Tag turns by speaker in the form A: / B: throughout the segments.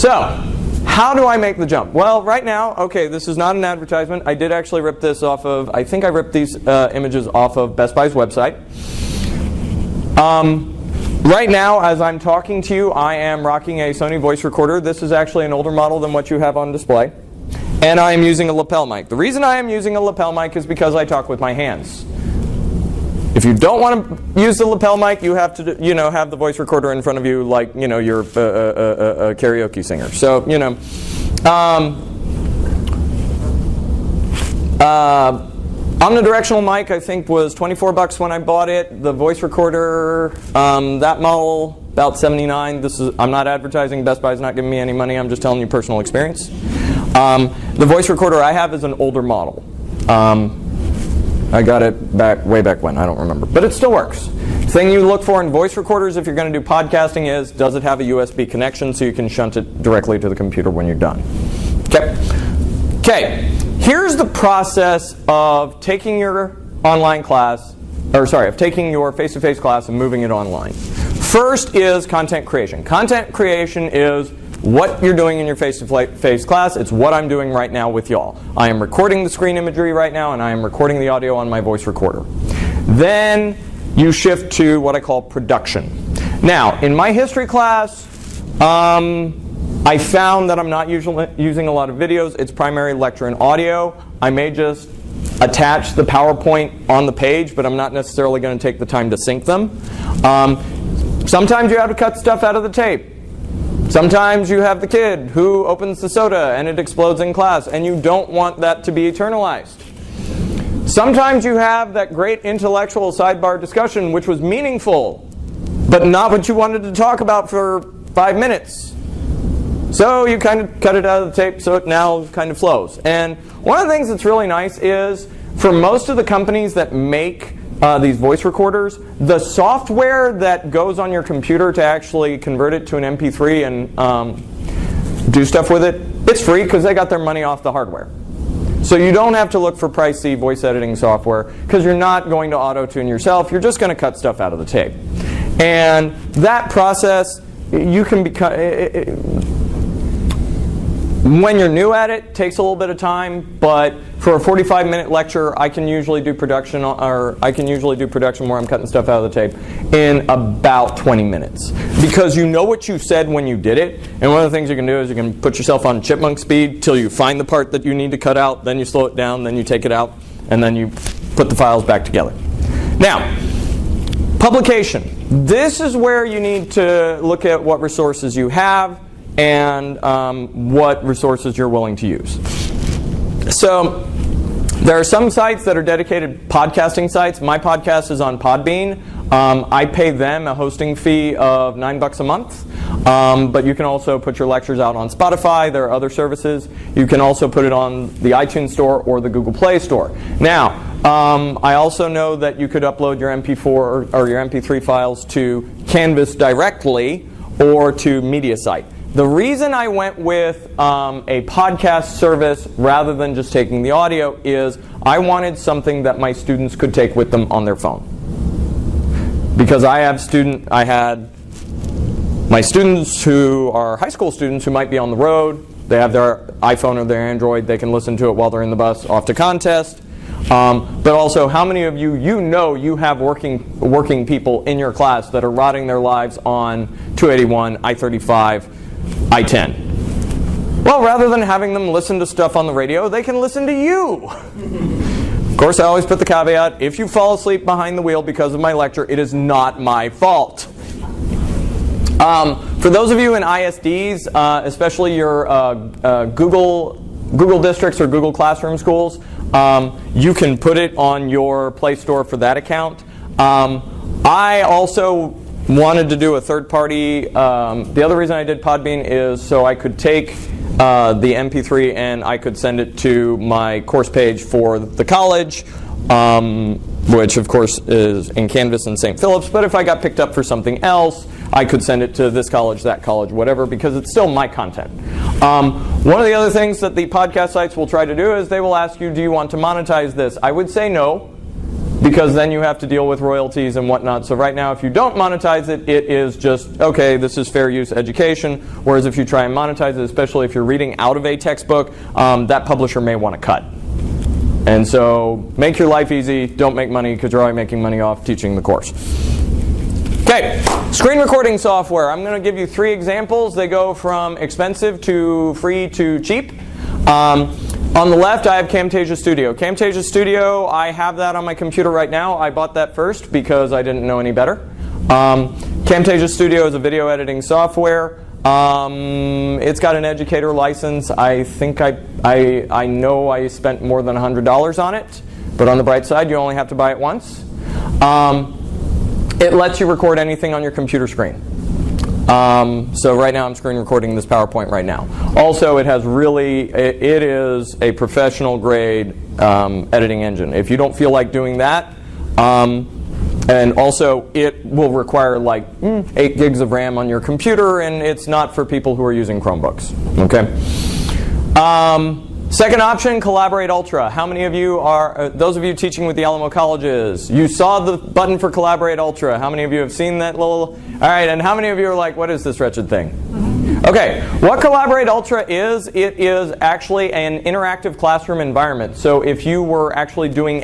A: So, how do I make the jump? Well, right now, okay, this is not an advertisement. I did actually rip this off of, I think I ripped these images off of Best Buy's website. Right now, as I'm talking to you, I am rocking a Sony voice recorder. This is actually an older model than what you have on display. And I am using a lapel mic. The reason I am using a lapel mic is because I talk with my hands. If you don't want to use the lapel mic, you have to, have the voice recorder in front of you like, you're a karaoke singer. So, omnidirectional mic, I think, was $24 when I bought it. The voice recorder, that model, about $79. I'm not advertising. Best Buy's not giving me any money. I'm just telling you personal experience. The voice recorder I have is an older model. I got it way back when. I don't remember. But it still works. The thing you look for in voice recorders if you're going to do podcasting is, does it have a USB connection so you can shunt it directly to the computer when you're done? Okay. Here's the process of taking your online class, of taking your face-to-face class and moving it online. First is content creation. Content creation is what you're doing in your face-to-face class. It's what I'm doing right now with y'all. I am recording the screen imagery right now, and I am recording the audio on my voice recorder. Then you shift to what I call production. Now, in my history class, I found that I'm not usually using a lot of videos. It's primarily lecture and audio. I may just attach the PowerPoint on the page, but I'm not necessarily going to take the time to sync them. Sometimes you have to cut stuff out of the tape. Sometimes you have the kid who opens the soda and it explodes in class, and you don't want that to be eternalized. Sometimes you have that great intellectual sidebar discussion which was meaningful, but not what you wanted to talk about for 5 minutes. So you kind of cut it out of the tape so it now kind of flows. And one of the things that's really nice is, for most of the companies that make these voice recorders, the software that goes on your computer to actually convert it to an MP3 and do stuff with it, it's free because they got their money off the hardware. So you don't have to look for pricey voice editing software because you're not going to auto-tune yourself. You're just going to cut stuff out of the tape. And that process, you can become... when you're new at it, takes a little bit of time, but for a 45-minute lecture, I can usually do production, where I'm cutting stuff out of the tape in about 20 minutes. Because you know what you said when you did it, and one of the things you can do is you can put yourself on chipmunk speed till you find the part that you need to cut out, then you slow it down, then you take it out, and then you put the files back together. Now, publication. This is where you need to look at what resources you have and what resources you're willing to use. So there are some sites that are dedicated podcasting sites. My podcast is on Podbean. I pay them a hosting fee of $9 a month. But you can also put your lectures out on Spotify. There are other services. You can also put it on the iTunes Store or the Google Play Store. Now, I also know that you could upload your MP4 or your MP3 files to Canvas directly or to MediaSite. The reason I went with a podcast service rather than just taking the audio is I wanted something that my students could take with them on their phone. Because I had my students who are high school students who might be on the road. They have their iPhone or their Android. They can listen to it while they're in the bus off to contest. But also, how many of you you have working people in your class that are rotting their lives on 281, I-35, I-10. Well, rather than having them listen to stuff on the radio, they can listen to you. Of course, I always put the caveat, if you fall asleep behind the wheel because of my lecture, it is not my fault. For those of you in ISDs, especially your Google districts or Google Classroom schools, you can put it on your Play Store for that account. I also wanted to do a third party. The other reason I did Podbean is so I could take the MP3 and I could send it to my course page for the college, which of course is in Canvas and St. Philip's, but if I got picked up for something else, I could send it to this college, that college, whatever, because it's still my content. One of the other things that the podcast sites will try to do is they will ask you, do you want to monetize this? I would say no. because then you have to deal with royalties and whatnot. So right now, if you don't monetize it, it is just, okay, this is fair use education. Whereas if you try and monetize it, especially if you're reading out of a textbook, that publisher may want to cut. And so make your life easy. Don't make money because you're already making money off teaching the course. Okay, screen recording software. I'm going to give you 3 examples. They go from expensive to free to cheap. On the left, I have Camtasia Studio. Camtasia Studio, I have that on my computer right now. I bought that first because I didn't know any better. Camtasia Studio is a video editing software. It's got an educator license. I think I know I spent more than $100 on it, but on the bright side, you only have to buy it once. It lets you record anything on your computer screen. So right now I'm screen recording this PowerPoint right now. Also, it has it is a professional grade editing engine. If you don't feel like doing that, and also it will require like 8 gigs of RAM on your computer, and it's not for people who are using Chromebooks. Okay. Second option, Collaborate Ultra. How many of you are, those of you teaching with the Alamo colleges, you saw the button for Collaborate Ultra. How many of you have seen that little, all right, and how many of you are like, what is this wretched thing? Okay, what Collaborate Ultra is, it is actually an interactive classroom environment. So if you were actually doing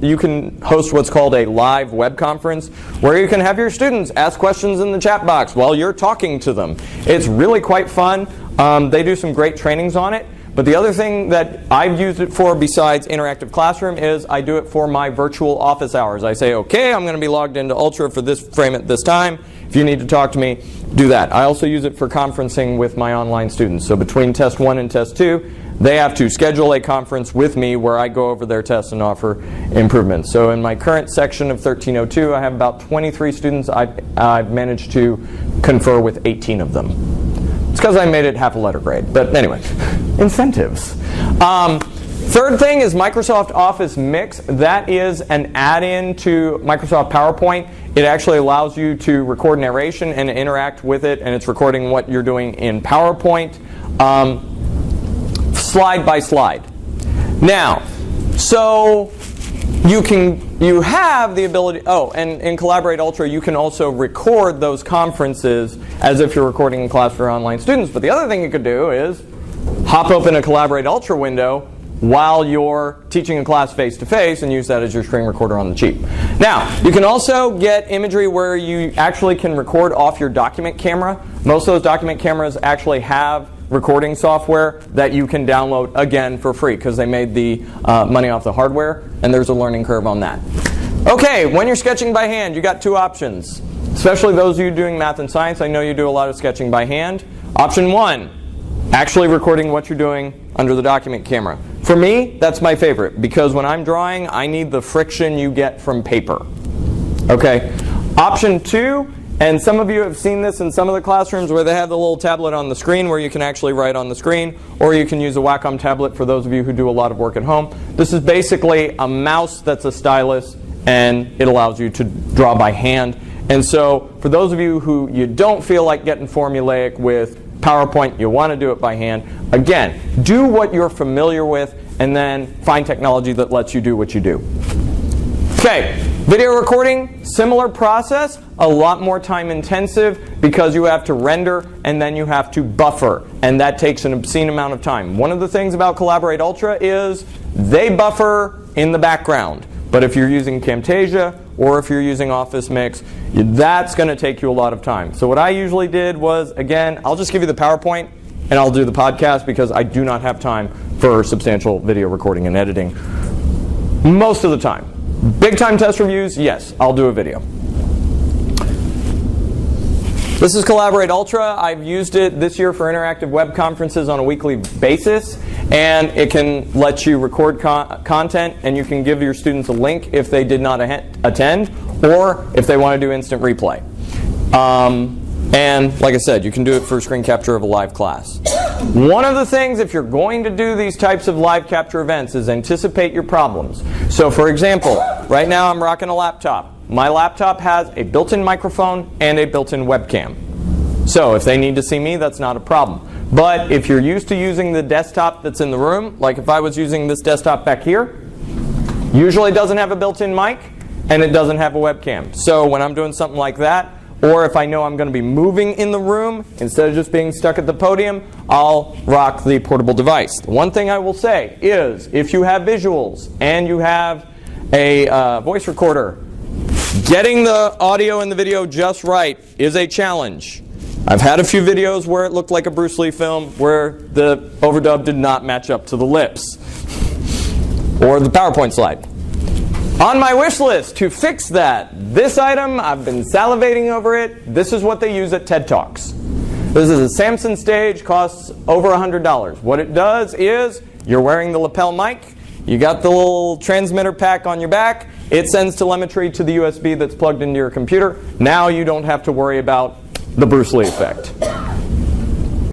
A: you can host what's called a live web conference where you can have your students ask questions in the chat box while you're talking to them. It's really quite fun. They do some great trainings on it. But the other thing that I've used it for besides Interactive Classroom is I do it for my virtual office hours. I say, okay, I'm going to be logged into Ultra for this frame at this time. If you need to talk to me, do that. I also use it for conferencing with my online students. So between test 1 and test 2, they have to schedule a conference with me where I go over their tests and offer improvements. So in my current section of 1302, I have about 23 students. I've managed to confer with 18 of them. It's because I made it half a letter grade. But anyway, incentives. Third thing is Microsoft Office Mix. That is an add-in to Microsoft PowerPoint. It actually allows you to record narration and interact with it, and it's recording what you're doing in PowerPoint slide by slide. Now, so you have the ability, and in Collaborate Ultra you can also record those conferences as if you're recording in class for online students. But the other thing you could do is hop open a Collaborate Ultra window while you're teaching a class face-to-face and use that as your screen recorder on the cheap. Now, you can also get imagery where you actually can record off your document camera. Most of those document cameras actually have recording software that you can download, again, for free because they made the money off the hardware, and there's a learning curve on that. Okay, when you're sketching by hand, you got 2 options, especially those of you doing math and science. I know you do a lot of sketching by hand. Option 1, actually recording what you're doing under the document camera. For me, that's my favorite because when I'm drawing, I need the friction you get from paper. Okay. Option 2, and some of you have seen this in some of the classrooms where they have the little tablet on the screen where you can actually write on the screen, or you can use a Wacom tablet for those of you who do a lot of work at home. This is basically a mouse that's a stylus, and it allows you to draw by hand. And so for those of you who you don't feel like getting formulaic with PowerPoint, you want to do it by hand, again, do what you're familiar with and then find technology that lets you do what you do. Okay, video recording, similar process, a lot more time intensive because you have to render and then you have to buffer, and that takes an obscene amount of time. One of the things about Collaborate Ultra is they buffer in the background, but if you're using Camtasia or if you're using Office Mix, that's going to take you a lot of time. So what I usually did was, again, I'll just give you the PowerPoint and I'll do the podcast because I do not have time for substantial video recording and editing most of the time. Big time test reviews, yes, I'll do a video. This is Collaborate Ultra. I've used it this year for interactive web conferences on a weekly basis, and it can let you record content, and you can give your students a link if they did not attend, or if they want to do instant replay. And like I said, you can do it for screen capture of a live class. One of the things, if you're going to do these types of live capture events, is anticipate your problems. So for example, right now I'm rocking a laptop. My laptop has a built-in microphone and a built-in webcam. So if they need to see me, that's not a problem. But if you're used to using the desktop that's in the room, like if I was using this desktop back here, Usually doesn't have a built-in mic, and it doesn't have a webcam. So when I'm doing something like that, or if I know I'm going to be moving in the room, instead of just being stuck at the podium, I'll rock the portable device. The one thing I will say is, if you have visuals and you have a voice recorder, getting the audio and the video just right is a challenge. I've had a few videos where it looked like a Bruce Lee film where the overdub did not match up to the lips. Or the PowerPoint slide. On my wish list to fix that, this item, I've been salivating over it. This is what they use at TED Talks. This is a Samson stage, costs over $100. What it does is, you're wearing the lapel mic, you got the little transmitter pack on your back, it sends telemetry to the USB that's plugged into your computer. Now you don't have to worry about the Bruce Lee effect.